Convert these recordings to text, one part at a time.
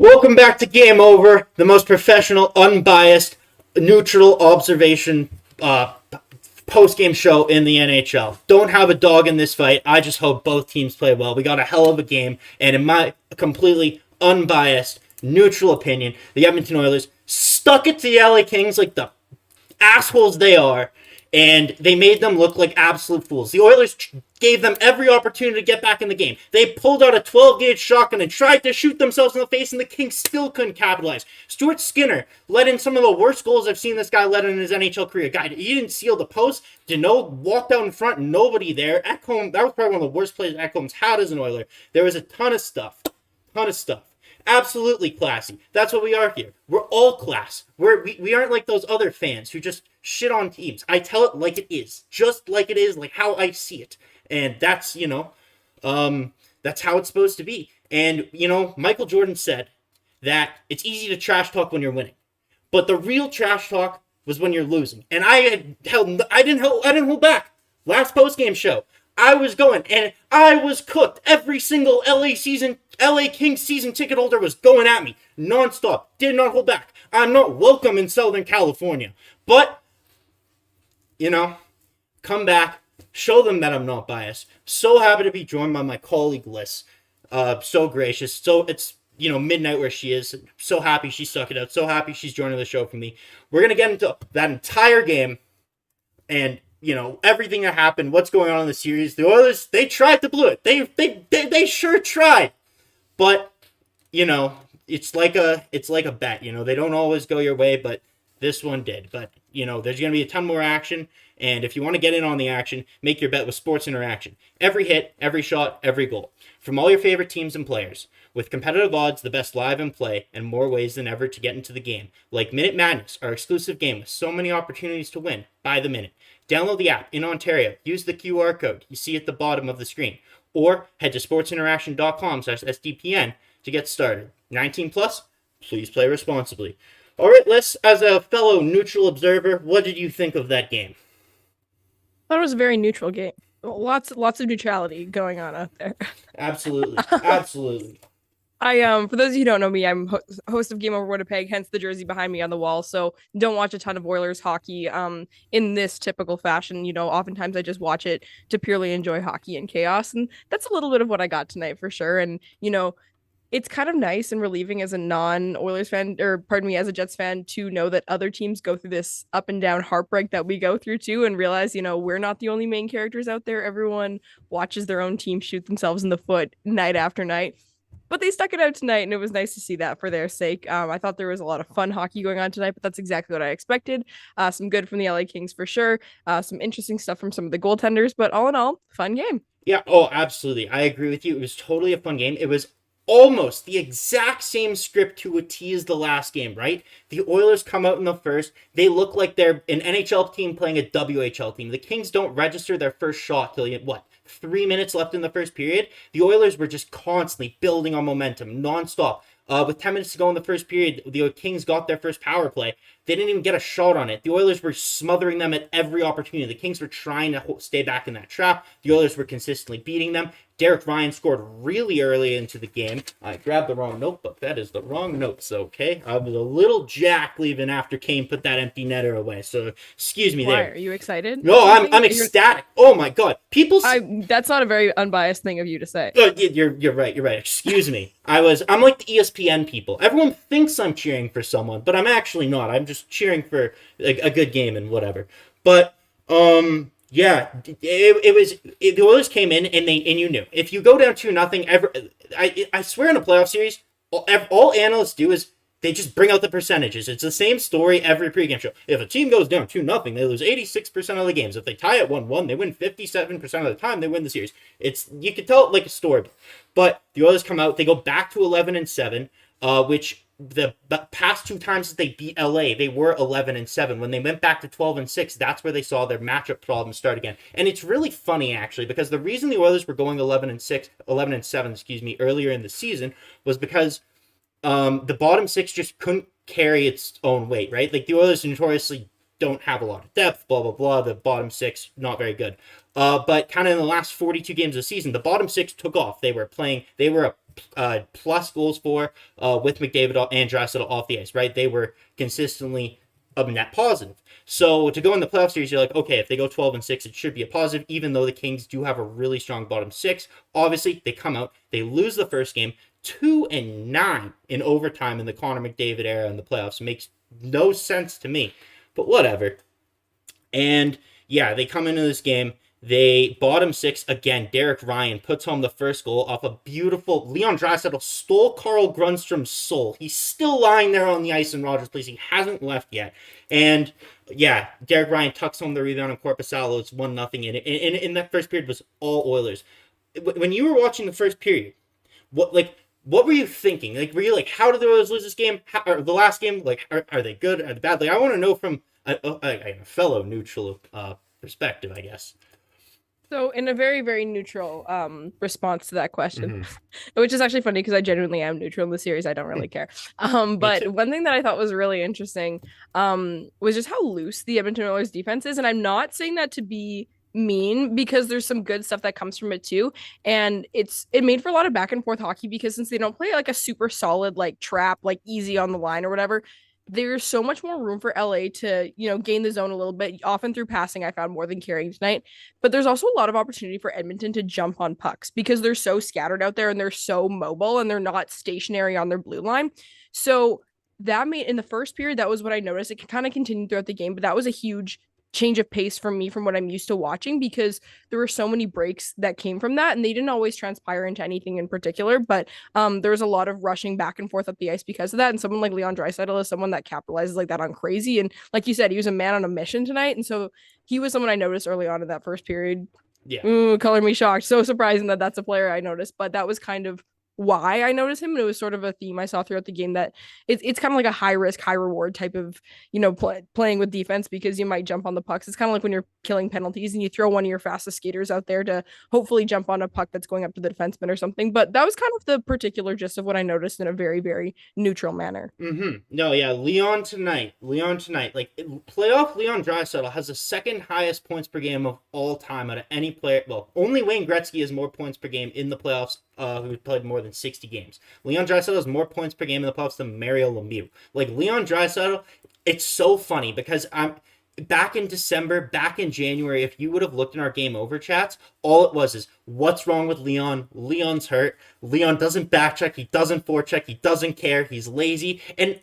Welcome back to Game Over, the most professional, unbiased, neutral observation post-game show in the NHL. Don't have a dog in this fight. I just hope both teams play well. We got a hell of a game, and in my completely unbiased, neutral opinion, the Edmonton Oilers stuck it to the LA Kings like the assholes they are, and they made them look like absolute fools. The Oilers gave them every opportunity to get back in the game. They pulled out a 12-gauge shotgun and tried to shoot themselves in the face, and the Kings still couldn't capitalize. Stuart Skinner let in some of the worst goals I've seen this guy let in his NHL career. Guy, he didn't seal the post. Deneau walked out in front, nobody there. Ekholm, that was probably one of the worst plays Ekholm's had as an Oiler. There was a ton of stuff. Absolutely classy. That's what we are here. We're all class. We aren't like those other fans who just shit on teams. I tell it like it is. Just like it is, like how I see it. And that's, that's how it's supposed to be. And, Michael Jordan said that it's easy to trash talk when you're winning. But the real trash talk was when you're losing. And I didn't hold back. Last post-game show, I was going, and I was cooked. Every single LA Kings season ticket holder was going at me nonstop. Did not hold back. I'm not welcome in Southern California. But, come back, show them that I'm not biased. So happy to be joined by my colleague Liz. So gracious. So it's, midnight where she is. So happy she stuck it out. So happy she's joining the show for me. We're going to get into that entire game and everything that happened, what's going on in the series. The Oilers, they tried to blow it. They sure tried. But, it's like a bet. They don't always go your way, but this one did. But, there's going to be a ton more action. And if you want to get in on the action, make your bet with Sports Interaction. Every hit, every shot, every goal. From all your favorite teams and players. With competitive odds, the best live and play, and more ways than ever to get into the game. Like Minute Madness, our exclusive game with so many opportunities to win by the minute. Download the app in Ontario. Use the QR code you see at the bottom of the screen. Or head to sportsinteraction.com/SDPN to get started. 19 plus, please play responsibly. All right, Liz, as a fellow neutral observer, what did you think of that game? I thought it was a very neutral game. Lots of neutrality going on out there. Absolutely. For those of you who don't know me, I'm host of Game Over Winnipeg, hence the jersey behind me on the wall. So don't watch a ton of Oilers hockey in this typical fashion. Oftentimes I just watch it to purely enjoy hockey and chaos. And that's a little bit of what I got tonight for sure. And, it's kind of nice and relieving as a non-Oilers fan, as a Jets fan, to know that other teams go through this up and down heartbreak that we go through too, and realize, we're not the only main characters out there. Everyone watches their own team shoot themselves in the foot night after night. But they stuck it out tonight, and it was nice to see that for their sake. I thought there was a lot of fun hockey going on tonight, but that's exactly what I expected. Some good from the LA Kings for sure. Some interesting stuff from some of the goaltenders, but all in all, fun game. Yeah, absolutely. I agree with you. It was totally a fun game. It was almost the exact same script to a T as the last game, right? The Oilers come out in the first. They look like they're an NHL team playing a WHL team. The Kings don't register their first shot till 3 minutes left in the first period. The Oilers were just constantly building on momentum, nonstop. With 10 minutes to go in the first period, the Kings got their first power play. They didn't even get a shot on it. The Oilers were smothering them at every opportunity. The Kings were trying to stay back in that trap. The Oilers were consistently beating them. Derek Ryan scored really early into the game. I grabbed the wrong notebook. That is the wrong notes, okay? I was a little jack leaving after Kane put that empty netter away, so excuse me. Why? There. Are you excited? No, I'm ecstatic. Oh my god. That's not a very unbiased thing of you to say. You're right. Excuse me. I'm like the ESPN people. Everyone thinks I'm cheering for someone, but I'm actually not. I'm just cheering for a good game and whatever. But yeah, the Oilers came in and you knew if you go down 2-0, I swear in a playoff series, all analysts do is they just bring out the percentages. It's the same story every pregame show. If a team goes down 2-0, they lose 86% of the games. If they tie at 1-1, they win 57% of the time. They win the series. You can tell it like a story. But the Oilers come out, they go back to 11-7, which the past two times that they beat LA, they were 11-7. When they went back to 12-6, that's where they saw their matchup problems start again. And it's really funny actually, because the reason the Oilers were going 11-7, earlier in the season was because the bottom six just couldn't carry its own weight, right? Like the Oilers notoriously don't have a lot of depth, blah, blah, blah. The bottom six, not very good. But kind of in the last 42 games of the season, the bottom six took off. They were a plus goals for with McDavid and Draisaitl off the ice, right? They were consistently a net positive. So to go in the playoff series, you're like, okay, if they go 12-6, it should be a positive, even though the Kings do have a really strong bottom six. Obviously, they come out, they lose the first game, 2-9 in overtime in the Connor McDavid era in the playoffs. Makes no sense to me, but whatever. And yeah, they come into this game. They bottom six again. Derek Ryan puts home the first goal off a beautiful Leon Draisaitl stole Carl Grundstrom's soul. He's still lying there on the ice in Rogers Place. He hasn't left yet. And yeah, Derek Ryan tucks home the rebound on Korpisalo. It's 1-0 in that first period was all Oilers. When you were watching the first period, what were you thinking? Like, were you like, how did the Oilers lose this game? Or the last game? Like, are they good? Are they bad? Like, I want to know from a fellow neutral perspective, I guess. So in a very, very neutral response to that question, which is actually funny because I genuinely am neutral in the series. I don't really care. But one thing that I thought was really interesting was just how loose the Edmonton Oilers defense is. And I'm not saying that to be mean because there's some good stuff that comes from it too. And it made for a lot of back and forth hockey because since they don't play like a super solid like trap, like easy on the line or whatever, there's so much more room for LA to, gain the zone a little bit, often through passing, I found more than carrying tonight. But there's also a lot of opportunity for Edmonton to jump on pucks because they're so scattered out there and they're so mobile and they're not stationary on their blue line. So that made, in the first period, that was what I noticed. It kind of continued throughout the game, but that was a huge change of pace for me from what I'm used to watching because there were so many breaks that came from that and they didn't always transpire into anything in particular, but there was a lot of rushing back and forth up the ice because of that. And someone like Leon Draisaitl is someone that capitalizes like that on crazy. And like you said, he was a man on a mission tonight. And so he was someone I noticed early on in that first period. Yeah. Ooh, color me shocked. So surprising that that's a player I noticed, but that was kind of why I noticed him. And it was sort of a theme I saw throughout the game that it's kind of like a high risk, high reward type of, playing with defense because you might jump on the pucks. It's kind of like when you're killing penalties and you throw one of your fastest skaters out there to hopefully jump on a puck that's going up to the defenseman or something. But that was kind of the particular gist of what I noticed in a very, very neutral manner. No, yeah, Leon tonight. Like, playoff Leon Draisaitl has the second highest points per game of all time out of any player. Well, only Wayne Gretzky has more points per game in the playoffs, who played more than 60 games. Leon Draisaitl has more points per game in the playoffs than Mario Lemieux. Like, Leon Draisaitl, it's so funny because back in December, back in January, if you would have looked in our game over chats, all it was is, what's wrong with Leon? Leon's hurt. Leon doesn't backcheck. He doesn't forecheck. He doesn't care. He's lazy. And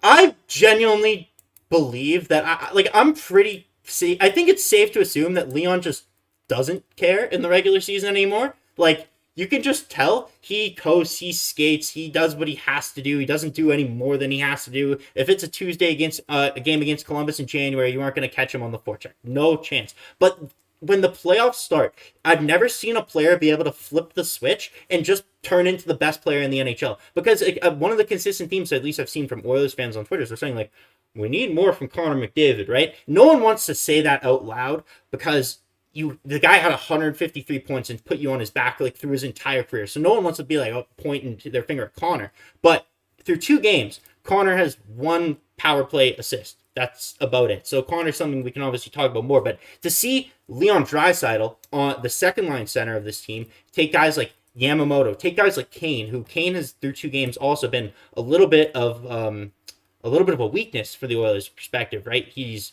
I genuinely believe that, I think it's safe to assume that Leon just doesn't care in the regular season anymore. Like, you can just tell he coasts, he skates, he does what he has to do. He doesn't do any more than he has to do. If it's a Tuesday against a game against Columbus in January, you aren't going to catch him on the forecheck. No chance. But when the playoffs start, I've never seen a player be able to flip the switch and just turn into the best player in the NHL. Because one of the consistent themes, at least I've seen from Oilers fans on Twitter, is they're saying, like, we need more from Connor McDavid, right? No one wants to say that out loud because the guy had 153 points and put you on his back like through his entire career. So no one wants to be like pointing to their finger at Connor. But through 2 games, Connor has 1 power play assist. That's about it. So Connor's something we can obviously talk about more. But to see Leon Draisaitl on the second line center of this team take guys like Yamamoto, take guys like Kane, who Kane has through 2 games also been a little bit of a weakness for the Oilers' perspective, right? He's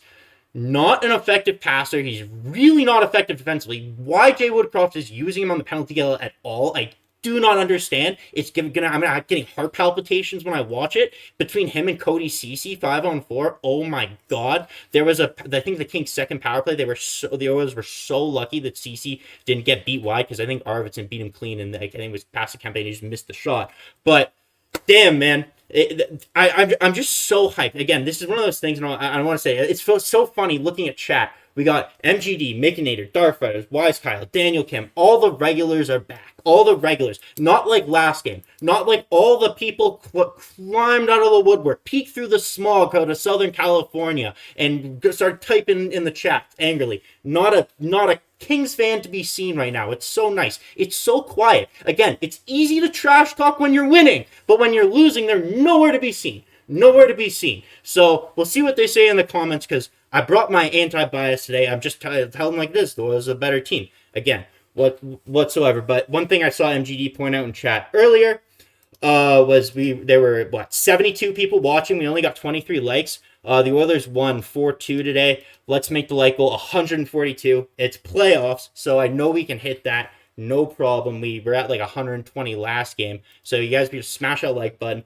not an effective passer. He's really not effective defensively. Why Jay Woodcroft is using him on the penalty kill at all, I do not understand. I'm getting heart palpitations when I watch it. Between him and Cody Ceci, 5-on-4, oh my god. There was I think the Kings' second power play, the Oilers were so lucky that Ceci didn't get beat wide because I think Arvidsson beat him clean and I think it was past the campaign, he just missed the shot. But damn, man. I'm just so hyped. Again, this is one of those things, and I want to say, it's so funny looking at chat. We got MGD, Mikinator, Darkfighters, Wise Kyle, Daniel Kim. All the regulars are back. All the regulars. Not like last game. Not like all the people climbed out of the woodwork, peeked through the smog out of Southern California, and started typing in the chat angrily. Not a Kings fan to be seen right now. It's so nice. It's so quiet. Again, it's easy to trash talk when you're winning, but when you're losing, they're nowhere to be seen. Nowhere to be seen. So we'll see what they say in the comments because I brought my anti-bias today. I'm just telling them like this, though, as a better team. Again, whatsoever. But one thing I saw MGD point out in chat earlier was there were 72 people watching. We only got 23 likes. The Oilers won 4-2 today. Let's make the like goal 142. It's playoffs, so I know we can hit that. No problem. We were at like 120 last game. So you guys be smash that like button.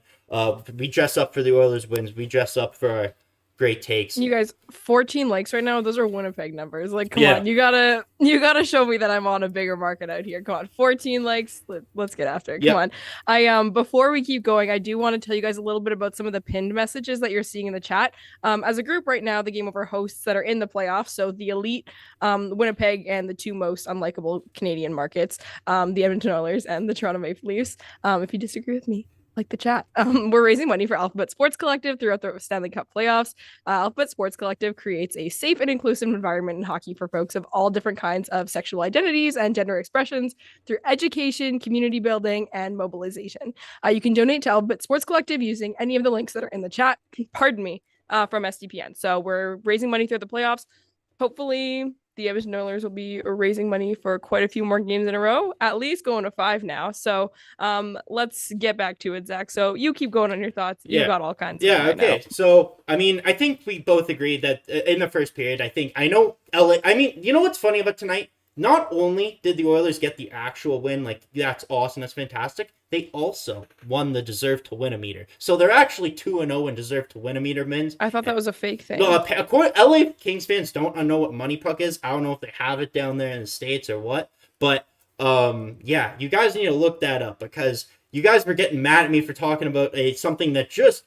We dress up for the Oilers wins. We dress up for our great takes. You guys, 14 likes right now. Those are Winnipeg numbers. Like, come Yeah. on, you gotta show me that I'm on a bigger market out here. Come on, 14 likes. Let's get after it. Come on. Before we keep going, I do want to tell you guys a little bit about some of the pinned messages that you're seeing in the chat. As a group right now, the Game Over hosts that are in the playoffs, so the elite, Winnipeg, and the two most unlikable Canadian markets, the Edmonton Oilers and the Toronto Maple Leafs. If you disagree with me, like the chat. We're raising money for Alphabet Sports Collective throughout the Stanley Cup playoffs. Alphabet Sports Collective creates a safe and inclusive environment in hockey for folks of all different kinds of sexual identities and gender expressions through education, community building, and mobilization. You can donate to Alphabet Sports Collective using any of the links that are in the chat. Pardon me, from SDPN. So we're raising money through the playoffs. Hopefully, the Edmonton Oilers will be raising money for quite a few more games in a row, at least going to 5 now. So let's get back to it, Zach. So you keep going on your thoughts. You got all kinds of them right okay. now. So, I mean, I think we both agreed that in the first period, I know LA, I mean, you know what's funny about tonight? Not only did the Oilers get the actual win, like, that's awesome, that's fantastic, they also won the deserve to win a meter. So they're actually 2-0 and deserve to win a meter wins. I thought that was a fake thing. LA Kings fans don't know what money puck is. I don't know if they have it down there in the States or what. But, yeah, you guys need to look that up because you guys were getting mad at me for talking about something that just,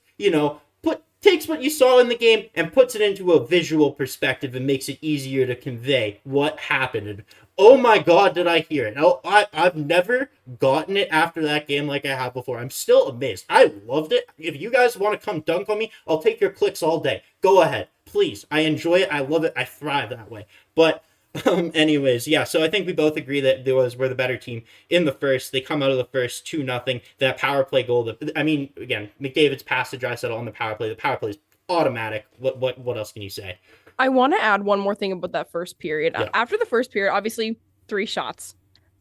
takes what you saw in the game and puts it into a visual perspective and makes it easier to convey what happened. And oh my God, did I hear it? I've never gotten it after that game like I have before. I'm still amazed. I loved it. If you guys want to come dunk on me, I'll take your clicks all day. Go ahead. Please. I enjoy it. I love it. I thrive that way. But anyways, yeah, so I think we both agree that the Oilers were the better team in the first. They come out of the first 2-0. That power play goal, again, McDavid's pass to Draisaitl on the power play. The power play is automatic. What else can you say? I want to add one more thing about that first period. Yeah. After the first period, obviously 3 shots.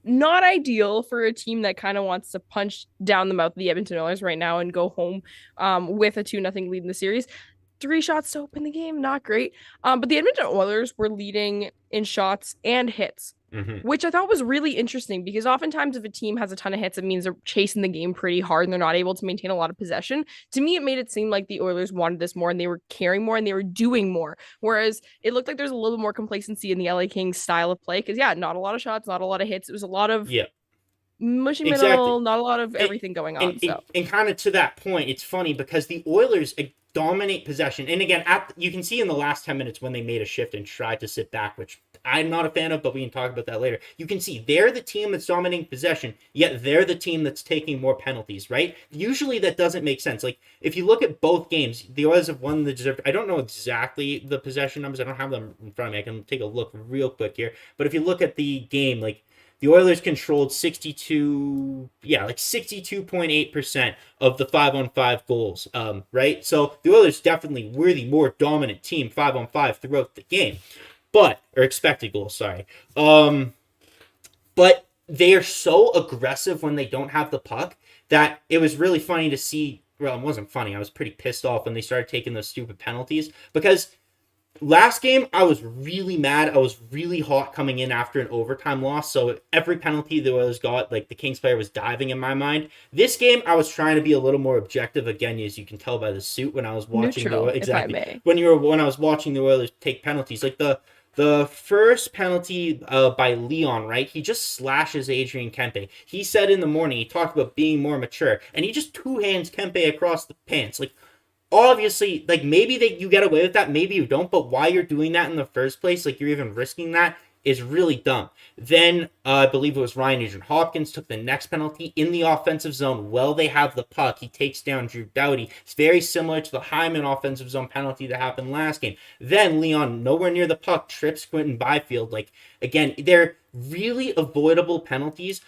Not ideal for a team that kind of wants to punch down the mouth of the Edmonton Oilers right now and go home with a 2-0 lead in the series. 3 shots to open the game, not great. But the Edmonton Oilers were leading in shots and hits, which I thought was really interesting because oftentimes if a team has a ton of hits, it means they're chasing the game pretty hard and they're not able to maintain a lot of possession. To me, it made it seem like the Oilers wanted this more and they were caring more and they were doing more. Whereas it looked like there's a little more complacency in the LA Kings style of play because, not a lot of shots, not a lot of hits. It was a lot of mushy middle, not a lot of everything going on. And kind of to that point, it's funny because the Oilers dominate possession. And again, you can see in the last 10 minutes when they made a shift and tried to sit back, which I'm not a fan of, but we can talk about that later. You can see they're the team that's dominating possession, yet they're the team that's taking more penalties, right? Usually that doesn't make sense. Like, if you look at both games, the Oilers have won the deserved. I don't know exactly the possession numbers. I don't have them in front of me. I can take a look real quick here. But if you look at the game, like, the Oilers controlled 62.8% of the 5-on-5 goals, right? So the Oilers definitely were the more dominant team 5-on-5 throughout the game, or expected goals, sorry. But they are so aggressive when they don't have the puck that it was really funny to see. Well, it wasn't funny. I was pretty pissed off when they started taking those stupid penalties because last game, I was really mad. I was really hot coming in after an overtime loss. So every penalty the Oilers got, like the Kings player was diving in my mind. This game, I was trying to be a little more objective. Again, as you can tell by the suit when I was watching neutral, exactly. When I was watching the Oilers take penalties, like the first penalty by Leon, right? He just slashes Adrian Kempe. He said in the morning, he talked about being more mature, and he just 2-hands Kempe across the pants, like. Obviously, like, maybe you get away with that, maybe you don't, but why you're doing that in the first place, like, you're even risking that, is really dumb. Then, I believe it was Ryan Nugent-Hopkins took the next penalty in the offensive zone. Well, they have the puck. He takes down Drew Doughty. It's very similar to the Hyman offensive zone penalty that happened last game. Then, Leon, nowhere near the puck, trips Quentin Byfield. Like, again, they're really avoidable penalties,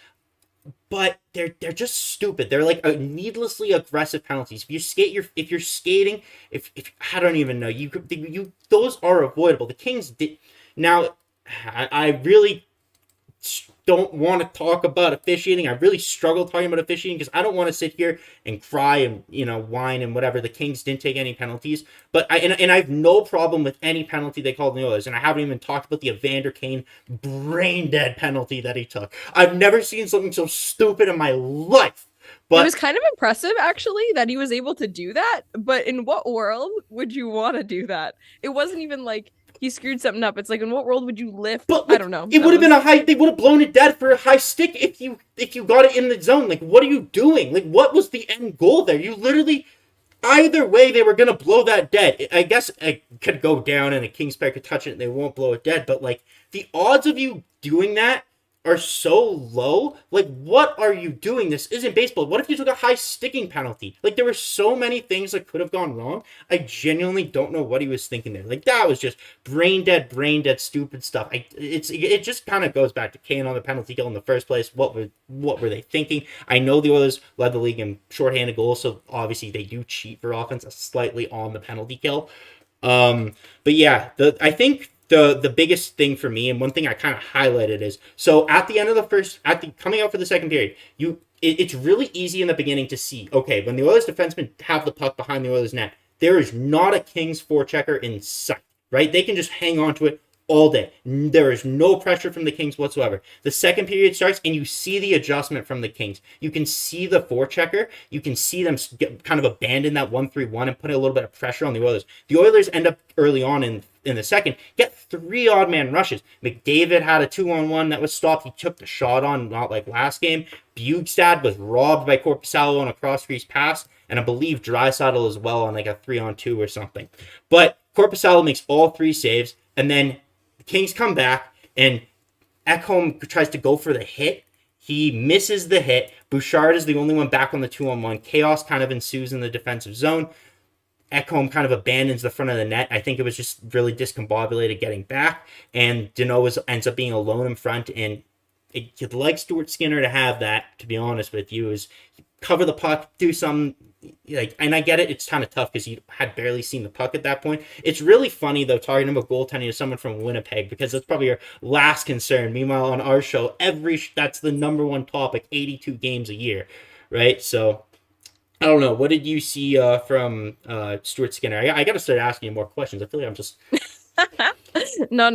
but they're just stupid. They're like needlessly aggressive penalties. If you're skating, if I don't even know, those are avoidable. The Kings did. Now, I really don't want to talk about officiating. I really struggle talking about officiating because I don't want to sit here and cry and, whine and whatever. The Kings didn't take any penalties, but I have no problem with any penalty they called the Oilers, and I haven't even talked about the Evander Kane brain dead penalty that he took. I've never seen something so stupid in my life. But it was kind of impressive, actually, that he was able to do that. But in what world would you want to do that? It wasn't even like he screwed something up. It's like, in what world would you lift? But I don't know. It would have been a high. They would have blown it dead for a high stick if you got it in the zone. Like, what are you doing? Like, what was the end goal there? You literally, either way, they were gonna blow that dead. I guess it could go down and a Kings player could touch it and they won't blow it dead. But like, the odds of you doing that are so low. Like, what are you doing? This isn't baseball. What if you took a high sticking penalty? Like, there were so many things that could have gone wrong. I genuinely don't know what he was thinking there. Like, that was just brain dead, stupid stuff. It just kind of goes back to Kane on the penalty kill in the first place. What were they thinking? I know the Oilers led the league in shorthanded goals, so obviously they do cheat for offense slightly on the penalty kill. But yeah, I think the biggest thing for me, and one thing I kind of highlighted, is so at the end of the first, coming out for the second period, it's really easy in the beginning to see, okay, when the Oilers defensemen have the puck behind the Oilers net, there is not a Kings forechecker in sight, right? They can just hang on to it all day. There is no pressure from the Kings whatsoever. The second period starts, and you see the adjustment from the Kings. You can see the forechecker. You can see them kind of abandon that 1-3-1 and put a little bit of pressure on the Oilers. The Oilers end up early on in the second, get 3 odd man rushes. McDavid had a 2-on-1 that was stopped. He took the shot on, not like last game. Bjugstad was robbed by Korpisalo on a cross-crease pass, and I believe Draisaitl as well on like a 3-on-2 or something. But Korpisalo makes all 3 saves, and then the Kings come back, and Ekholm tries to go for the hit. He misses the hit. Bouchard is the only one back on the 2-on-1. Chaos kind of ensues in the defensive zone. Ekholm kind of abandons the front of the net. I think it was just really discombobulated getting back, and Deneau ends up being alone in front, and you'd like Stuart Skinner to have that, to be honest with you, is cover the puck, do some, like, and I get it, it's kind of tough because you had barely seen the puck at that point. It's really funny, though, talking about goaltending to someone from Winnipeg, because that's probably your last concern. Meanwhile, on our show, that's the number one topic, 82 games a year, right? So I don't know. What did you see from Stuart Skinner? I got to start asking you more questions. I feel like I'm just... No,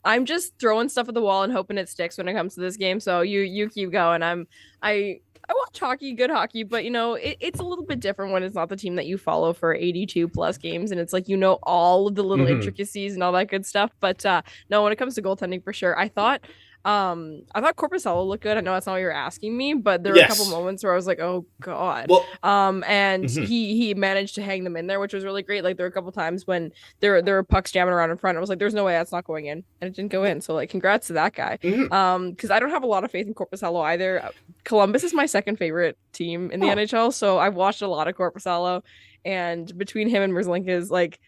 I'm just throwing stuff at the wall and hoping it sticks when it comes to this game. So you keep going. I watch hockey, good hockey, but it's a little bit different when it's not the team that you follow for 82 plus games, and it's like all of the little intricacies and all that good stuff. But no, when it comes to goaltending, for sure, I thought Korpisalo looked good. I know that's not what you're asking me, but there were a couple moments where I was like, "Oh God!" Well, and he managed to hang them in there, which was really great. Like, there were a couple times when there were pucks jamming around in front. I was like, "There's no way that's not going in," and it didn't go in. So, like, congrats to that guy. Because I don't have a lot of faith in Korpisalo either. Columbus is my second favorite team in the NHL, so I've watched a lot of Korpisalo, and between him and Merzlikins, is like,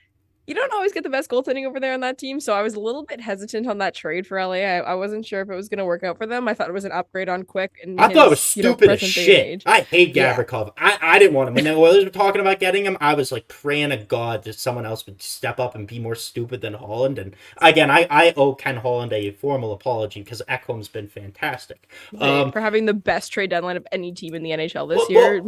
you don't always get the best goaltending over there on that team, so I was a little bit hesitant on that trade for LA. I wasn't sure if it was going to work out for them. I thought it was an upgrade on Quick. And I thought it was stupid as shit. I hate Gavrikov. I didn't want him. When the Oilers were talking about getting him, I was like praying to God that someone else would step up and be more stupid than Holland. And again, I owe Ken Holland a formal apology because Ekholm's been fantastic. For having the best trade deadline of any team in the NHL this year.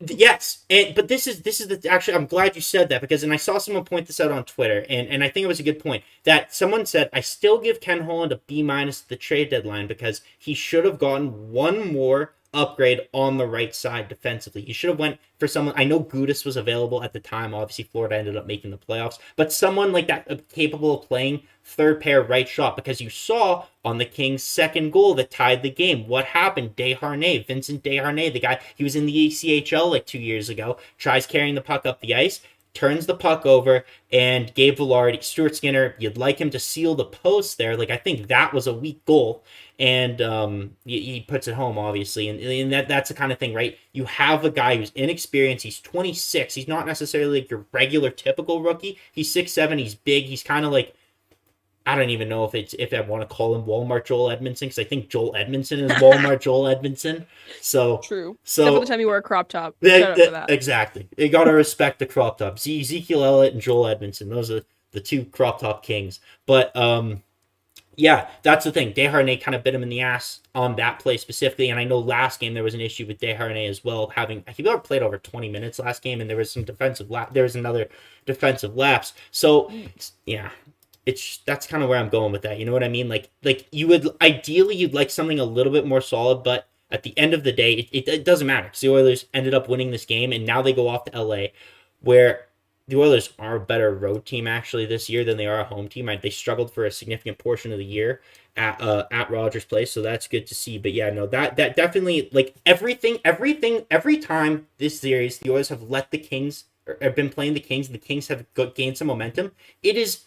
Yes, but this is actually, I'm glad you said that, because, and I saw someone point this out on Twitter, and I think it was a good point, that someone said, I still give Ken Holland a B- at the trade deadline because he should have gotten one more upgrade on the right side defensively. He should have went for someone, I know Gudas was available at the time, obviously Florida ended up making the playoffs, but someone like that capable of playing third pair right shot, because you saw on the Kings' second goal that tied the game, what happened? Vincent Desharnais, the guy, he was in the ECHL like 2 years ago, tries carrying the puck up the ice, turns the puck over, and Gabe Vilardi, Stuart Skinner, you'd like him to seal the post there. Like, I think that was a weak goal, and he puts it home, obviously, and that's the kind of thing, right? You have a guy who's inexperienced, he's 26, he's not necessarily like your regular typical rookie, he's 6'7", he's big, he's kind of like, I don't even know if I want to call him Walmart Joel Edmondson, because I think Joel Edmondson is Walmart Joel Edmondson. So true. So except for the time you wore a crop top. Exactly. You got to respect the crop top. Ezekiel Elliott and Joel Edmondson. Those are the two crop top kings. But Yeah, that's the thing. Desharnais kind of bit him in the ass on that play specifically, and I know last game there was an issue with Desharnais as well. He played over 20 minutes last game, and there was another defensive lapse. So yeah, that's kind of where I'm going with that. You know what I mean? Like you'd like something a little bit more solid, but at the end of the day, it doesn't matter because the Oilers ended up winning this game, and now they go off to LA, where the Oilers are a better road team actually this year than they are a home team. They struggled for a significant portion of the year at Rogers Place, so that's good to see. But yeah, no, that definitely, like, every time this series the Oilers have let the Kings, or have been playing the Kings, and the Kings have gained some momentum, it is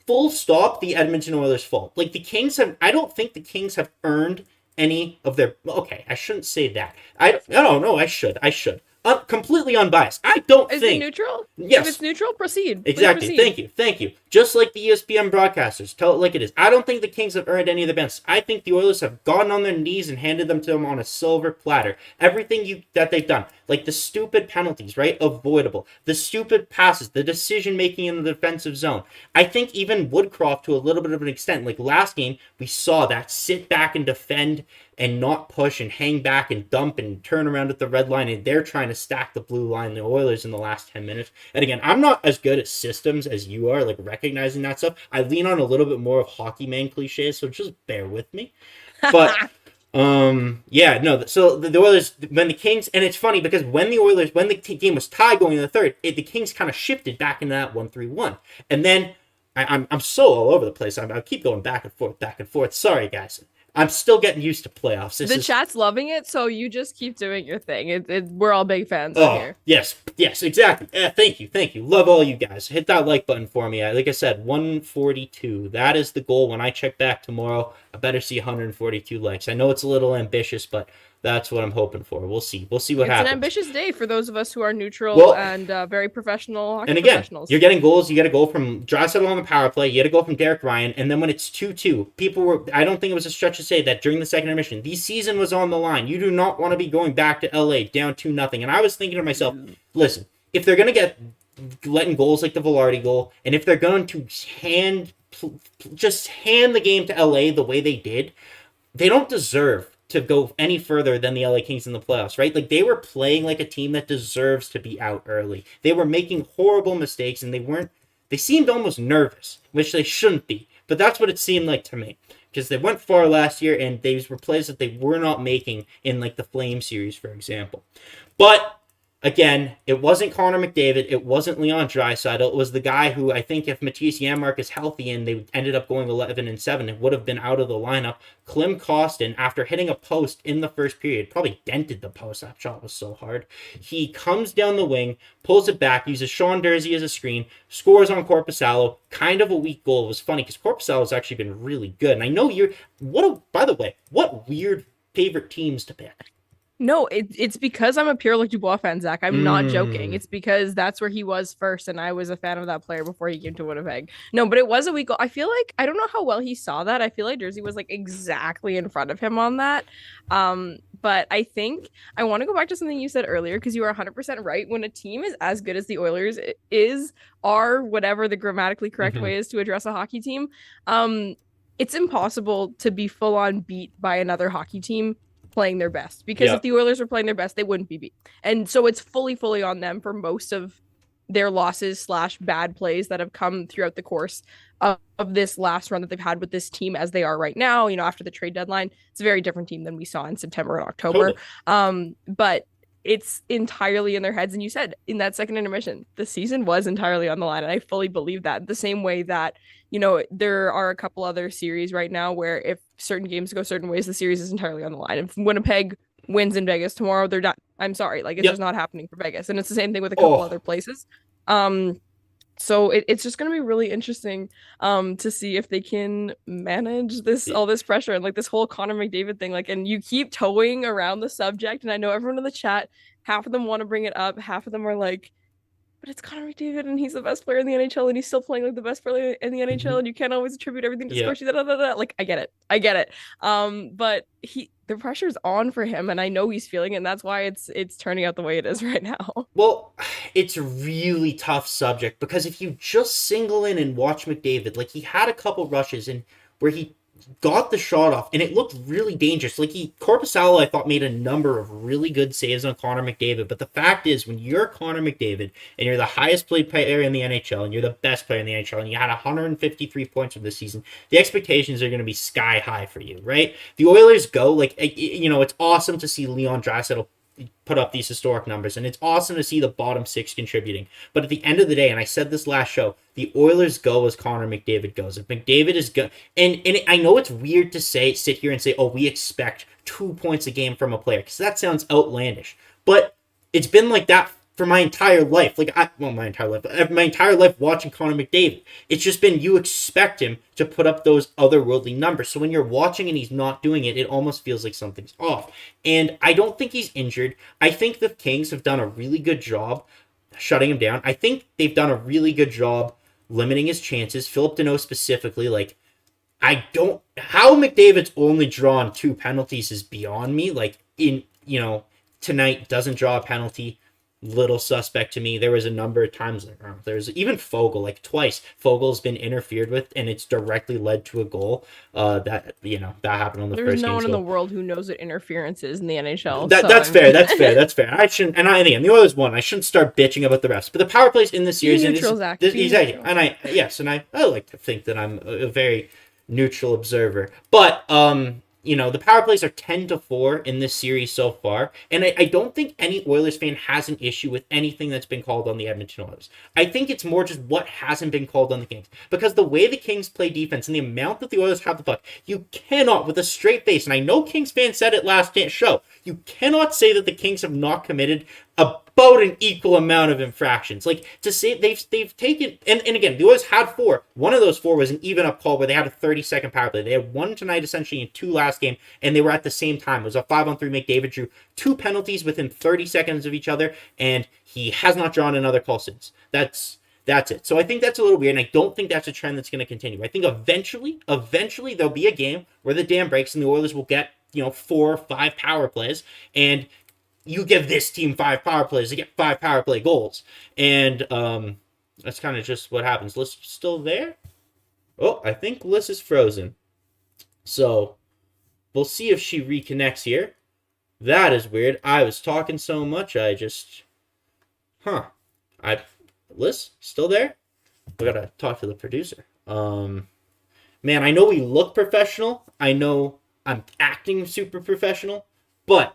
full stop the Edmonton Oilers' fault. Like, I don't think the Kings have earned any of their. Okay, I shouldn't say that. I don't know. I should. Completely unbiased. I don't think. Is it neutral? Yes. If it's neutral, proceed. Exactly. Proceed. Thank you. Just like the ESPN broadcasters, tell it like it is. I don't think the Kings have earned any of the best. I think the Oilers have gone on their knees and handed them to them on a silver platter. Everything that they've done, like the stupid penalties, right? Avoidable. The stupid passes, the decision making in the defensive zone. I think even Woodcroft, to a little bit of an extent, like last game, we saw that sit back and defend and not push and hang back and dump and turn around at the red line, and they're trying to stack the blue line, the Oilers, in the last 10 minutes. And again, I'm not as good at systems as you are, like recognizing that stuff. I lean on a little bit more of hockey man cliches, so just bear with me. But yeah, no, so the Oilers, when the Kings, and it's funny because when the game was tied going in the third, the Kings kind of shifted back into that 1-3-1. And then I'm so all over the place. I keep going back and forth. Sorry, guys. I'm still getting used to playoffs. The chat's loving it, so you just keep doing your thing. We're all big fans here. Yes, exactly. Thank you. Love all you guys. Hit that like button for me. Like I said, 142. That is the goal. When I check back tomorrow, I better see 142 likes. I know it's a little ambitious, but that's what I'm hoping for. We'll see what happens. It's an ambitious day for those of us who are neutral and very professional. And again, you're getting goals. You get a goal from Draisaitl on the power play. You get a goal from Derek Ryan. And then when it's 2-2, I don't think it was a stretch to say that during the second intermission, the season was on the line. You do not want to be going back to LA down 2-0. And I was thinking to myself, listen, if they're going to get letting goals like the Velarde goal, and if they're going to hand the game to LA the way they did, they don't deserve to go any further than the LA Kings in the playoffs, right? Like, they were playing like a team that deserves to be out early. They were making horrible mistakes, and they seemed almost nervous, which they shouldn't be. But that's what it seemed like to me, because they went far last year, and these were plays that they were not making in, like, the Flame series, for example. But again, it wasn't Connor McDavid. It wasn't Leon Draisaitl. It was the guy who, I think, if Mattias Janmark is healthy and they ended up going 11-7, it would have been out of the lineup. Klim Kostin, after hitting a post in the first period, probably dented the post. That shot was so hard. He comes down the wing, pulls it back, uses Sean Durzi as a screen, scores on Korpisalo. Kind of a weak goal. It was funny because Korpisalo has actually been really good. And I know by the way, what weird favorite teams to pick. No, it's because I'm a pure Luc Dubois fan, Zach. I'm not joking. It's because that's where he was first, and I was a fan of that player before he came to Winnipeg. No, but it was a week. I feel like, I don't know how well he saw that. I feel like Durzi was like exactly in front of him on that. But I think I want to go back to something you said earlier, because you are 100% right. When a team is as good as the Oilers are whatever the grammatically correct way is to address a hockey team, it's impossible to be full on beat by another hockey team playing their best, because if the Oilers were playing their best, they wouldn't be beat. And so it's fully on them for most of their losses / bad plays that have come throughout the course of this last run that they've had with this team as they are right now. You know, after the trade deadline, it's a very different team than we saw in September and October. But it's entirely in their heads. And you said in that second intermission, the season was entirely on the line. And I fully believe that, the same way that, you know, there are a couple other series right now where if certain games go certain ways, the series is entirely on the line. If Winnipeg wins in Vegas tomorrow, they're done. I'm sorry. Like, it's just not happening for Vegas. And it's the same thing with a couple other places. So it's just going to be really interesting to see if they can manage all this pressure and like this whole Connor McDavid thing. Like, and you keep towing around the subject, and I know everyone in the chat, half of them want to bring it up, half of them are like, but it's Connor McDavid and he's the best player in the NHL and he's still playing like the best player in the NHL and you can't always attribute everything to Scorchy. Like, I get it. But the pressure's on for him, and I know he's feeling it, and that's why it's turning out the way it is right now. Well, it's a really tough subject, because if you just single in and watch McDavid, like, he had a couple rushes, and where he got the shot off, and it looked really dangerous. Like Korpisalo, I thought, made a number of really good saves on Connor McDavid. But the fact is, when you're Connor McDavid and you're the highest paid player in the NHL and you're the best player in the NHL and you had 153 points for this season, the expectations are going to be sky high for you, right? The Oilers go, like, it's awesome to see Leon Draisaitl put up these historic numbers, and it's awesome to see the bottom six contributing. But at the end of the day, and I said this last show, the Oilers go as Connor McDavid goes. If McDavid is good, and I know it's weird to sit here and say, oh, we expect 2 points a game from a player, because that sounds outlandish. But it's been like that for my entire life. My entire life watching Connor McDavid. It's just been, you expect him to put up those otherworldly numbers. So when you're watching and he's not doing it, it almost feels like something's off. And I don't think he's injured. I think the Kings have done a really good job shutting him down. I think they've done a really good job limiting his chances. Philip Deneau specifically, how McDavid's only drawn 2 penalties is beyond me. Tonight doesn't draw a penalty. Little suspect to me. There was a number of times, there's even Foegele, twice Fogel's been interfered with, and it's directly led to a goal. That happened on the first game. There's no one in the world who knows what interference is in the NHL. That's fair. That's fair. I shouldn't, and the Oilers won. I shouldn't start bitching about the refs. But the power plays in this series, exactly. And I like to think that I'm a very neutral observer. But the power plays are 10-4 in this series so far, and I don't think any Oilers fan has an issue with anything that's been called on the Edmonton Oilers. I think it's more just what hasn't been called on the Kings, because the way the Kings play defense and the amount that the Oilers have the puck, you cannot, with a straight face, and I know Kings fans said it last show, you cannot say that the Kings have not committed about an equal amount of infractions. To say they've taken, and again, the Oilers had 4. One of those 4 was an even up call where they had a 30-second power play. They had 1 tonight, essentially, and 2 last game, and they were at the same time. It was a 5-on-3. McDavid drew 2 penalties within 30 seconds of each other, and he has not drawn another call since. That's it. So I think that's a little weird, and I don't think that's a trend that's going to continue. I think eventually there'll be a game where the dam breaks and the Oilers will get 4 or 5 power plays, and you give this team 5 power plays to get 5 power play goals. And that's kind of just what happens. Liz still there? Oh, I think Liz is frozen. So we'll see if she reconnects here. That is weird. I was talking so much, I just... Liz, still there? We gotta talk to the producer. Man, I know we look professional. I know I'm acting super professional. But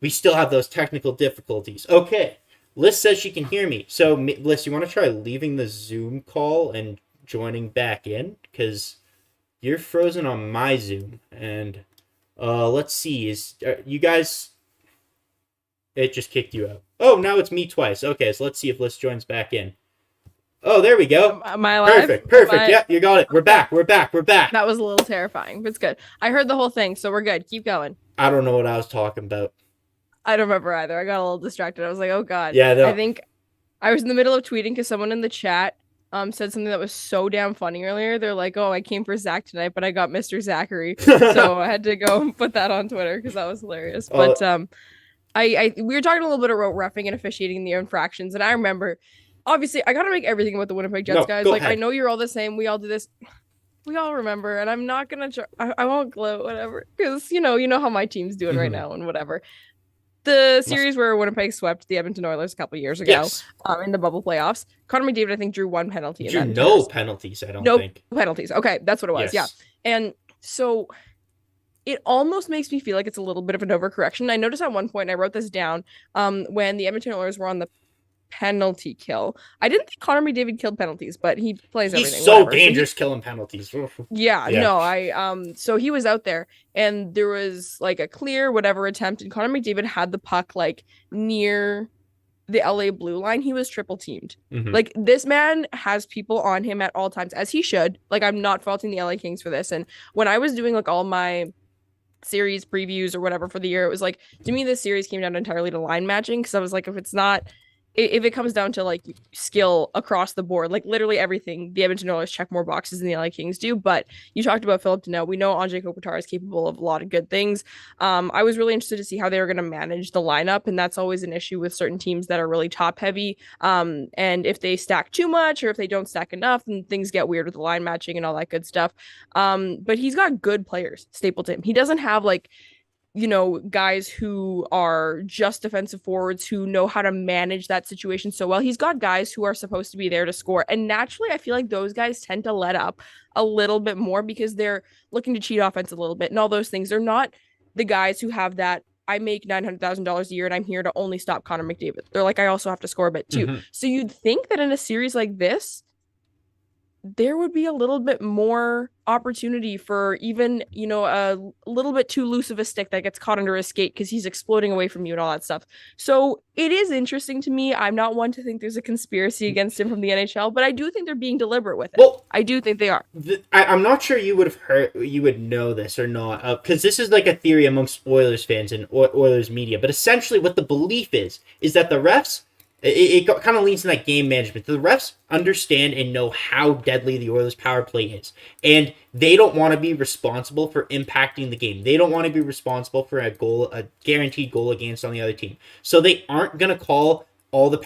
we still have those technical difficulties. Okay, Liz says she can hear me. So, Liz, you want to try leaving the Zoom call and joining back in? Because you're frozen on my Zoom. And let's see. You guys... It just kicked you out. Oh, now it's me twice. Okay, so let's see if Liz joins back in. Oh, there we go. Am I live? Perfect. Yeah, you got it. We're back. That was a little terrifying, but it's good. I heard the whole thing, so we're good. Keep going. I don't know what I was talking about. I don't remember either. I got a little distracted. I was like, oh god. Yeah, no. I think I was in the middle of tweeting because someone in the chat said something that was so damn funny earlier. They're like, oh, I came for Zach tonight, but I got Mr. Zachary. So I had to go and put that on Twitter because that was hilarious. But we were talking a little bit about reffing and officiating in the infractions, and I remember, obviously, I gotta make everything about the Winnipeg Jets, guys. Like, ahead. I know you're all the same. We all do this. We all remember, and I'm not gonna. I won't gloat, whatever, because you know how my team's doing right now, and whatever. The series where Winnipeg swept the Edmonton Oilers a couple of years ago, in the bubble playoffs, Connor McDavid, I think, drew 1 penalty. No penalties, I don't think. No penalties. Okay, that's what it was. Yes. Yeah, and so it almost makes me feel like it's a little bit of an overcorrection. I noticed at one point, and I wrote this down, when the Edmonton Oilers were on the penalty kill. I didn't think Connor McDavid killed penalties, but he plays everything. He's so dangerous killing penalties. So he was out there, and there was like a clear whatever attempt, and Connor McDavid had the puck like near the LA blue line. He was triple teamed. Like, this man has people on him at all times, as he should. Like, I'm not faulting the LA Kings for this. And when I was doing like all my series previews or whatever for the year, it was like, to me, this series came down entirely to line matching, because I was like, if it's not if it comes down to like skill across the board, like literally everything, the Edmonton Oilers check more boxes than the LA Kings do. But you talked about Philip Deneau. We know Anze Kopitar is capable of a lot of good things. I was really interested to see how they were going to manage the lineup, and that's always an issue with certain teams that are really top heavy. And if they stack too much or if they don't stack enough, then things get weird with the line matching and all that good stuff. But he's got good players stapled to him. He doesn't have like guys who are just defensive forwards who know how to manage that situation so well. He's got guys who are supposed to be there to score. And naturally, I feel like those guys tend to let up a little bit more because they're looking to cheat offense a little bit and all those things. They're not the guys who have that, I make $900,000 a year and I'm here to only stop Connor McDavid. They're like, I also have to score a bit too. Mm-hmm. So you'd think that in a series like this, there would be a little bit more opportunity for even, a little bit too loose of a stick that gets caught under a skate because he's exploding away from you and all that stuff. So it is interesting to me. I'm not one to think there's a conspiracy against him from the NHL, but I do think they're being deliberate with it. Well, I do think they are. I'm not sure you would know this or not, because this is like a theory amongst Oilers fans and Oilers media. But essentially what the belief is that the refs, it kind of leans to that game management. The refs understand and know how deadly the Oilers' power play is. And they don't want to be responsible for impacting the game. They don't want to be responsible for a guaranteed goal against on the other team. So they aren't going to call all the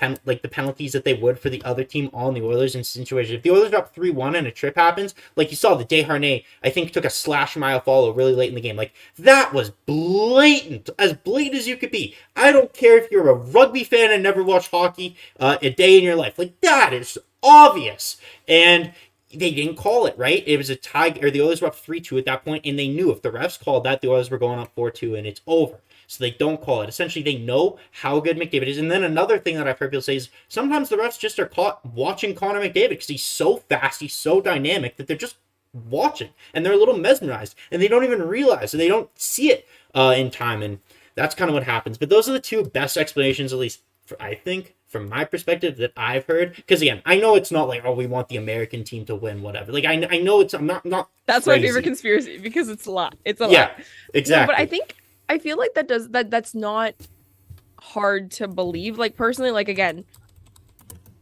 penalties that they would for the other team on the Oilers in situations. If the Oilers are up 3-1 and a trip happens, like you saw, the Desharnais, I think, took a slash mile follow really late in the game. Like, that was blatant, as blatant as you could be. I don't care if you're a rugby fan and never watched hockey a day in your life. Like, that is obvious. And they didn't call it, right? It was a tie, or the Oilers were up 3-2 at that point, and they knew if the refs called that, the Oilers were going up 4-2, and it's over. So they don't call it. Essentially, they know how good McDavid is. And then another thing that I've heard people say is sometimes the refs just are caught watching Connor McDavid because he's so fast, he's so dynamic that they're just watching. And they're a little mesmerized. And they don't even realize, so they don't see it in time. And that's kind of what happens. But those are the two best explanations, at least, I think, from my perspective, that I've heard. Because, again, I know it's not like, oh, we want the American team to win, whatever. Like, I know it's I'm not That's crazy. My favorite conspiracy, because it's a lot. It's a lot. Yeah, exactly. No, but I feel like that's not hard to believe. Like, personally, like, again,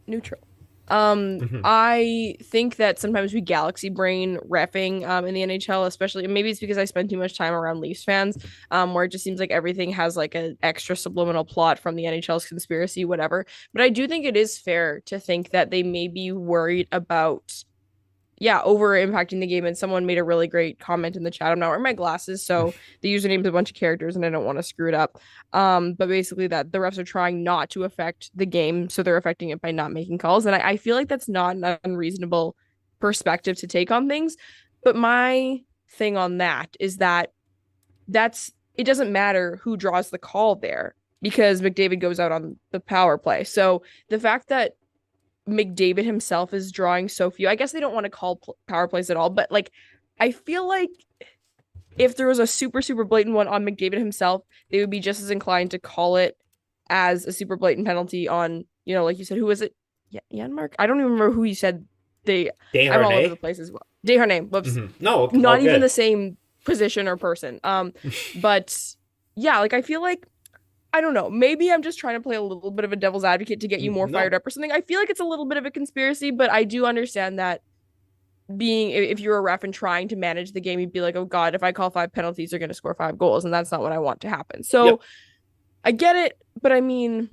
neutral. I think that sometimes we galaxy brain reffing in the NHL, especially, maybe it's because I spend too much time around Leafs fans, where it just seems like everything has like an extra subliminal plot from the NHL's conspiracy, whatever. But I do think it is fair to think that they may be worried about over impacting the game. And someone made a really great comment in the chat. I'm not wearing my glasses, so the username is a bunch of characters and I don't want to screw it up. But basically that the refs are trying not to affect the game, so they're affecting it by not making calls. And I feel like that's not an unreasonable perspective to take on things. But my thing on that is that it doesn't matter who draws the call there, because McDavid goes out on the power play. So the fact that McDavid himself is drawing so few, I guess they don't want to call power plays at all, but like, I feel like if there was a super, super blatant one on McDavid himself, they would be just as inclined to call it as a super blatant penalty on, like you said, who is it? Janmark? I don't even remember who you said. I'm all over the place as well. Desharnais. Whoops. Mm-hmm. No, not even the same position or person. But yeah, like, I feel like, I don't know, maybe I'm just trying to play a little bit of a devil's advocate to get you more fired up or something. I feel like it's a little bit of a conspiracy, but I do understand that if you're a ref and trying to manage the game, you'd be like, oh God, if I call 5 penalties, they're going to score 5 goals. And that's not what I want to happen. So I get it. But I mean,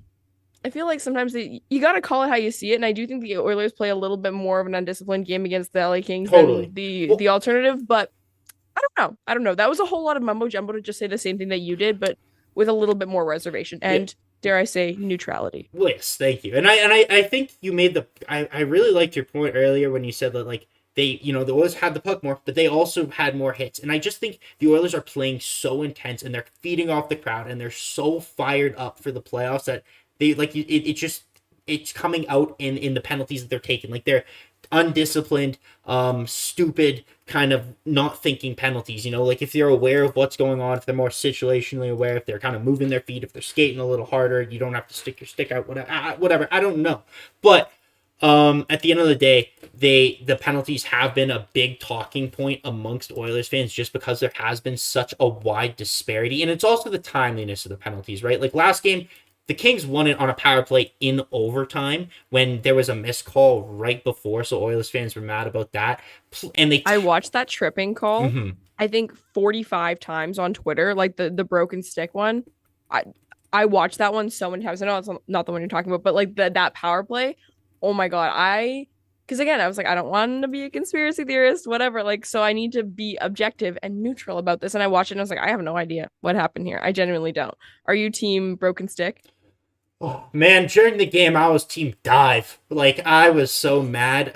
I feel like sometimes you got to call it how you see it. And I do think the Oilers play a little bit more of an undisciplined game against the LA Kings than the alternative. But I don't know. That was a whole lot of mumbo jumbo to just say the same thing that you did, but with a little bit more reservation and, dare I say, neutrality. Yes, thank you. And I think you made I really liked your point earlier when you said that, like, they, the Oilers had the puck more, but they also had more hits. And I just think the Oilers are playing so intense and they're feeding off the crowd and they're so fired up for the playoffs that they, like, it's coming out in the penalties that they're taking. Like, they're undisciplined, stupid, kind of not thinking penalties, like if they're aware of what's going on, if they're more situationally aware, if they're kind of moving their feet, if they're skating a little harder, you don't have to stick your stick out, whatever, I don't know. But at the end of the day, the penalties have been a big talking point amongst Oilers fans just because there has been such a wide disparity. And it's also the timeliness of the penalties, right? Like last game, the Kings won it on a power play in overtime when there was a missed call right before, so Oilers fans were mad about that. And I watched that tripping call, Mhm. I think 45 times on Twitter, like the broken stick one. I I watched that one so many times. I know it's not the one you're talking about, but like that power play. Oh my God. Because again, I was like, I don't want to be a conspiracy theorist, whatever. Like, so I need to be objective and neutral about this. And I watched it and I was like, I have no idea what happened here. I genuinely don't. Are you team broken stick? Oh, man, during the game, I was team dive. Like, I was so mad.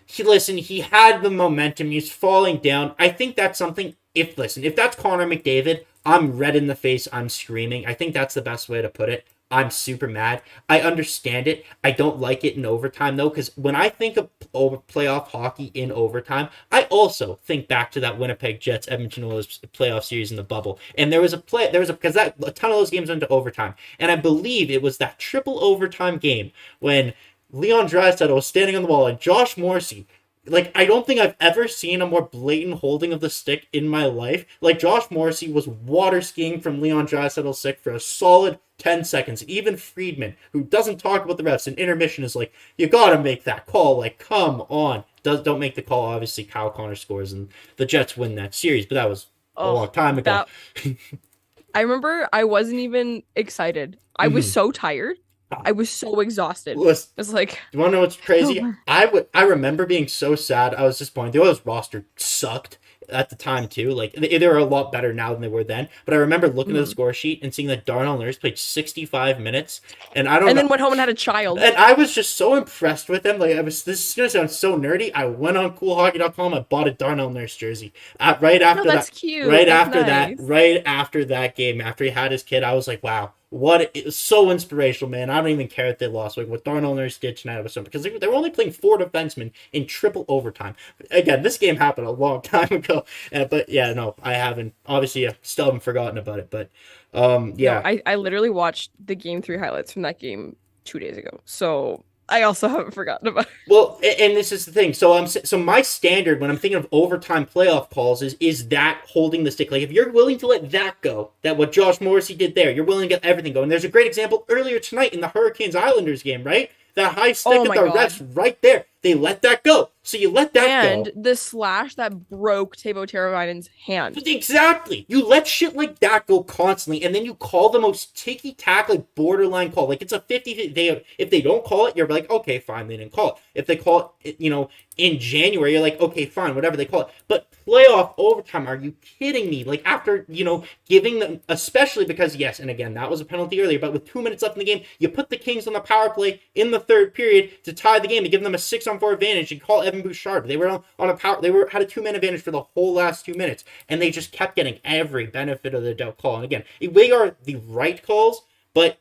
He had the momentum. He's falling down. I think that's something. If that's Connor McDavid, I'm red in the face. I'm screaming. I think that's the best way to put it. I'm super mad. I understand it. I don't like it in overtime though, because when I think of playoff hockey in overtime, I also think back to that Winnipeg Jets Edmonton Oilers playoff series in the bubble. And because a ton of those games went to overtime, and I believe it was that triple overtime game when Leon Draisaitl was standing on the wall and Josh Morrissey. Like, I don't think I've ever seen a more blatant holding of the stick in my life. Like, Josh Morrissey was water skiing from Leon Draisaitl's stick for a solid 10 seconds. Even Friedman, who doesn't talk about the refs in intermission, is like, you gotta make that call. Like, come on. Don't make the call. Obviously, Kyle Connor scores and the Jets win that series, but that was a long time ago. I remember I wasn't even excited. I was so tired. I was so exhausted. Listen, it's like, do you want to know what's crazy? I remember being so sad. I was disappointed. The Oilers roster sucked at the time too. Like, they were a lot better now than they were then. But I remember looking at the score sheet and seeing that Darnell Nurse played 65 minutes, and then went home and had a child. And I was just so impressed with him. Like, this is gonna sound so nerdy. I went on CoolHockey.com. I bought a Darnell Nurse jersey. Right after that's that, cute. Right that's after nice. right after that game, after he had his kid, I was like, wow. It was so inspirational, man. I don't even care if they lost. Like, what Darnell Nurse did tonight was something, because they were only playing 4 defensemen in triple overtime. Again, this game happened a long time ago, but yeah, no, I haven't. Obviously, I still haven't forgotten about it, but yeah. No, I literally watched the game 3 highlights from that game 2 days ago, so I also haven't forgotten about it. Well, and this is the thing. So my standard when I'm thinking of overtime playoff calls is that holding the stick. Like, if you're willing to let that go, that what Josh Morrissey did there, you're willing to get everything going. There's a great example earlier tonight in the Hurricanes Islanders game, right? That high stick at the refs right there. They let that go. So you let that go. And the slash that broke Teuvo Teravainen's hand. Exactly. You let shit like that go constantly, and then you call the most ticky-tack, like, borderline call. Like, it's a 50-50. If they don't call it, you're like, okay, fine, they didn't call it. If they call it, in January, you're like, okay, fine, whatever they call it. But playoff overtime, are you kidding me? Like, after, giving them, especially because, yes, and again, that was a penalty earlier, but with 2 minutes left in the game, you put the Kings on the power play in the third period to tie the game, to give them a 6-on-4 advantage, and call Evan Bouchard. They were on a power. Had a 2-man advantage for the whole last 2 minutes, and they just kept getting every benefit of the doubt call. And again, they are the right calls, but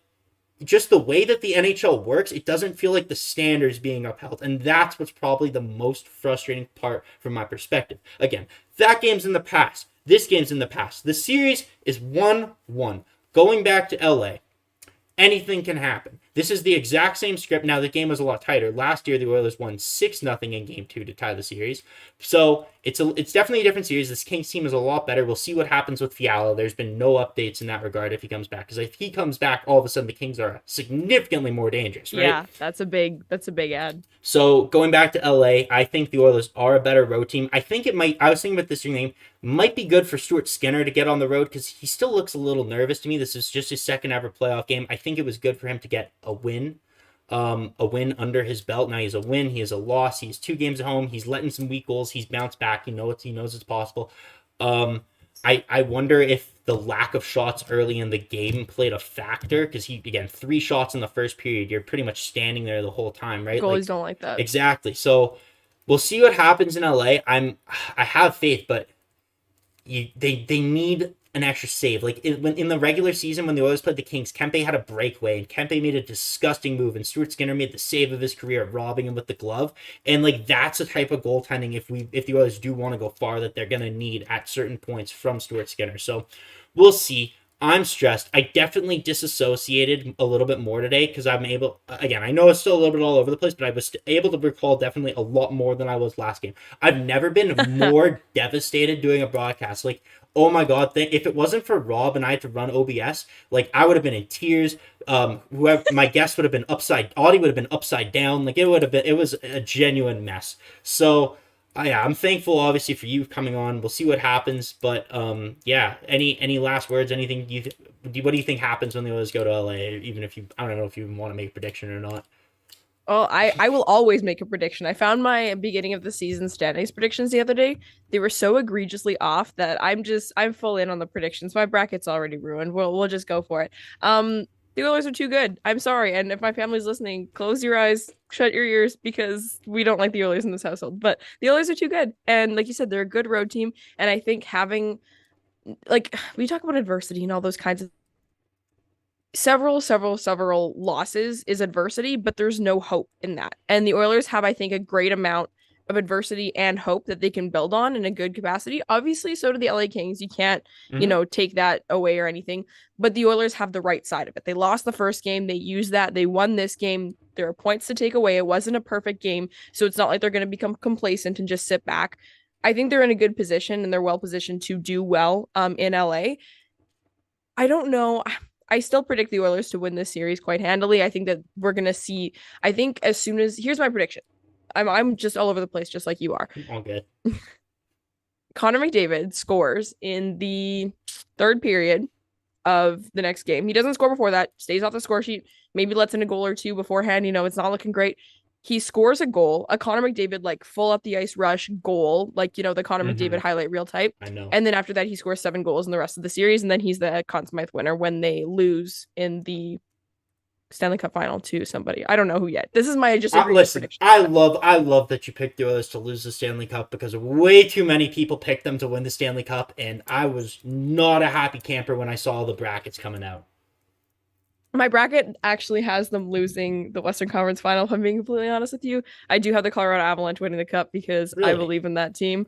just the way that the NHL works, it doesn't feel like the standards being upheld, and that's what's probably the most frustrating part from my perspective. Again, that game's in the past. This game's in the past. The series is 1-1. Going back to LA, anything can happen. This is the exact same script. Now, the game was a lot tighter. Last year, the Oilers won 6-0 in Game 2 to tie the series. So, it's definitely a different series. This Kings team is a lot better. We'll see what happens with Fiala. There's been no updates in that regard if he comes back. Because if he comes back, all of a sudden, the Kings are significantly more dangerous, right? Yeah, that's a big ad. So, going back to LA, I think the Oilers are a better road team. I think I was thinking about this game, might be good for Stuart Skinner to get on the road, because he still looks a little nervous to me. This is just his second ever playoff game. I think it was good for him to get a win under his belt. Now he has a win, he has a loss, he has 2 games at home, he's letting some weak goals, he's bounced back, he knows it's possible. I wonder if the lack of shots early in the game played a factor, because he, again, 3 shots in the first period, you're pretty much standing there the whole time, right? Goalies don't like that. Exactly. So we'll see what happens in LA. I have faith, but they need an extra save. Like, in the regular season, when the Oilers played the Kings, Kempe had a breakaway, and Kempe made a disgusting move, and Stuart Skinner made the save of his career, robbing him with the glove. And, like, that's the type of goaltending, if the Oilers do want to go far, that they're going to need at certain points from Stuart Skinner. So we'll see. I'm stressed. I definitely disassociated a little bit more today because I'm able, again, I know it's still a little bit all over the place, but I was able to recall definitely a lot more than I was last game. I've never been more devastated doing a broadcast. Like, oh my God, if it wasn't for Rob and I had to run OBS, like I would have been in tears. Whoever my guest would have been Audie would have been upside down. Like it was a genuine mess. So, yeah, I'm thankful, obviously, for you coming on. We'll see what happens, but yeah. Any last words? Anything what do you think happens when the Oilers go to LA? Even if I don't know if you want to make a prediction or not. Well, I will always make a prediction. I found my beginning of the season standings predictions the other day. They were so egregiously off that I'm full in on the predictions. My bracket's already ruined. We'll just go for it. The Oilers are too good. I'm sorry, and if my family's listening, close your eyes, shut your ears, because we don't like the Oilers in this household. But the Oilers are too good, and like you said, they're a good road team. And I think having, like, we talk about adversity and all those kinds of several losses is adversity, but there's no hope in that. And the Oilers have, I think, a great amount of adversity and hope that they can build on in a good capacity. Obviously, so do the LA Kings. You can't, take that away or anything. But the Oilers have the right side of it. They lost the first game. They used that. They won this game. There are points to take away. It wasn't a perfect game. So it's not like they're going to become complacent and just sit back. I think they're in a good position and they're well positioned to do well in LA. I don't know. I still predict the Oilers to win this series quite handily. I think that we're gonna see. I think as soon as here's my prediction. I'm just all over the place, just like you are. All good. Connor McDavid scores in the third period of the next game. He doesn't score before that. Stays off the score sheet. Maybe lets in a goal or two beforehand. It's not looking great. He scores a goal, a Connor McDavid like full up the ice rush goal, like the Connor McDavid highlight reel type. I know. And then after that, he scores 7 goals in the rest of the series, and then he's the Conn Smythe winner when they lose in the Stanley Cup final to somebody. I don't know who yet. This is my listen. Prediction. I love that you picked the Oilers to lose the Stanley Cup because way too many people picked them to win the Stanley Cup, and I was not a happy camper when I saw the brackets coming out. My bracket actually has them losing the Western Conference final, if I'm being completely honest with you. I do have the Colorado Avalanche winning the cup because I believe in that team.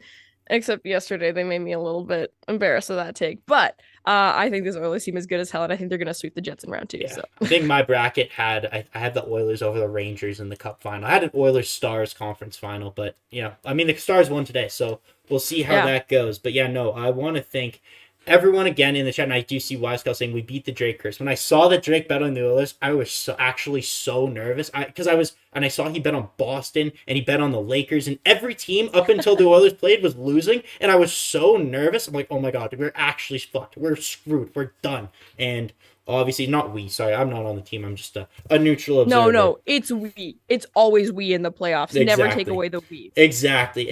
Except yesterday, they made me a little bit embarrassed of that take. But I think this Oilers team is good as hell, and I think they're going to sweep the Jets in round 2. Yeah. So. I think my bracket I had the Oilers over the Rangers in the cup final. I had an Oilers-Stars conference final, but yeah. I mean, the Stars won today, so we'll see how that goes. But yeah, no, I want to thank everyone again in the chat, and I do see Wisecow saying we beat the Drake curse. When I saw that Drake bet on the Oilers, I was actually so nervous. I saw he bet on Boston and he bet on the Lakers, and every team up until the Oilers played was losing, and I was so nervous. I'm like, oh my God, we're actually fucked. We're screwed. We're done. And obviously not we. Sorry, I'm not on the team. I'm just a neutral observer. No, it's we. It's always we in the playoffs. Exactly. Never take away the we. Exactly.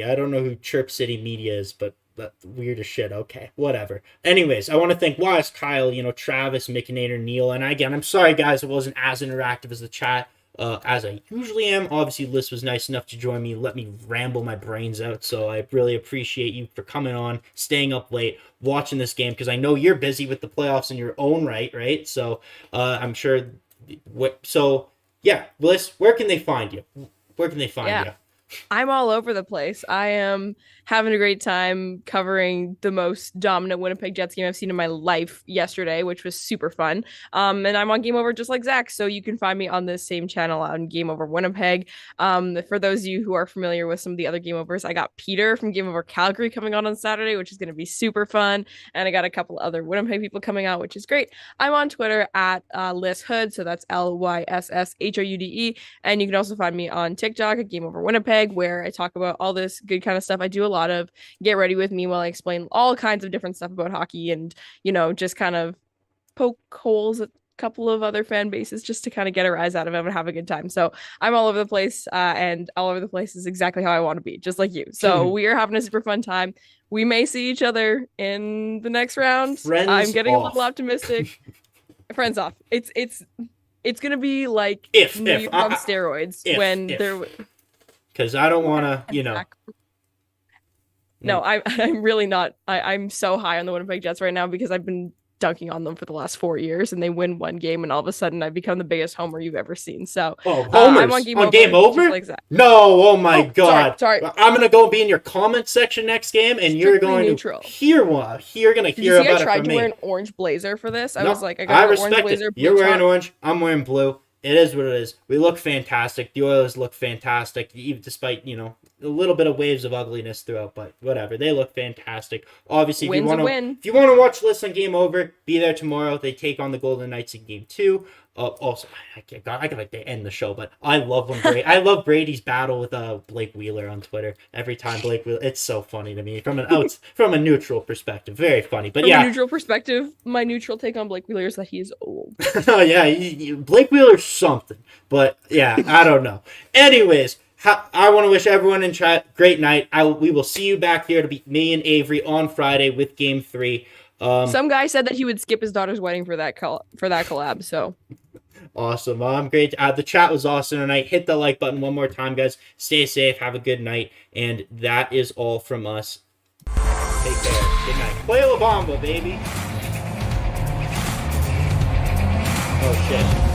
I don't know who Chirp City Media is, but that's weird as shit. Okay, whatever. Anyways, I want to thank Wise, Kyle, Travis, Mickinator, Neil, and again, I'm sorry guys, it wasn't as interactive as the chat as I usually am. Obviously, Liz was nice enough to join me, let me ramble my brains out, so I really appreciate you for coming on, staying up late, watching this game, because I know you're busy with the playoffs in your own right? So I'm sure. So yeah, Liz, where can they find you? Where can they find you? I'm all over the place. I am having a great time covering the most dominant Winnipeg Jets game I've seen in my life yesterday, which was super fun. And I'm on Game Over just like Zach, so you can find me on this same channel on Game Over Winnipeg. For those of you who are familiar with some of the other Game Overs, I got Peter from Game Over Calgary coming on Saturday, which is going to be super fun. And I got a couple other Winnipeg people coming out, which is great. I'm on Twitter at Alyssa Houde, so that's LYSSHOUDE. And you can also find me on TikTok at Game Over Winnipeg, where I talk about all this good kind of stuff. I do a lot of get ready with me while I explain all kinds of different stuff about hockey and, just kind of poke holes at a couple of other fan bases just to kind of get a rise out of them and have a good time. So I'm all over the place, and all over the place is exactly how I want to be, just like you. So we are having a super fun time. We may see each other in the next round. I'm getting a little optimistic. Friends off. It's gonna be like on steroids they're. Because I don't want to, No, I'm really not. I'm so high on the Winnipeg Jets right now because I've been dunking on them for the last 4 years, and they win one game, and all of a sudden I become the biggest homer you've ever seen. So homers I'm on game over? just like that. No, oh my god. Sorry. I'm gonna go be in your comment section next game, and you're going neutral. to hear one. You're gonna Did hear you see about I tried it from to me. wear an orange blazer for this? I No, was like, I got an orange blazer. You're wearing top. orange. I'm wearing blue. It is what it is. We look fantastic. The Oilers look fantastic, even despite, a little bit of waves of ugliness throughout, but whatever. They look fantastic. Obviously, if you want to watch this on Game Over, be there tomorrow. They take on the Golden Knights in Game 2. Also, I gotta end the show, but I love I love Brady's battle with Blake Wheeler on Twitter. Every time Blake Wheeler, it's so funny to me from a neutral perspective, very funny. But from a neutral perspective, my neutral take on Blake Wheeler is that he is old. Oh yeah, Blake Wheeler's something, but yeah, I don't know. Anyways, I want to wish everyone in chat great night. We will see you back here to beat me and Avery on Friday with Game 3. Some guy said that he would skip his daughter's wedding for that collab. So awesome. Great. The chat was awesome tonight. Hit the like button one more time, guys. Stay safe. Have a good night. And that is all from us. Take care. Good night. Play La Bamba, baby. Oh shit.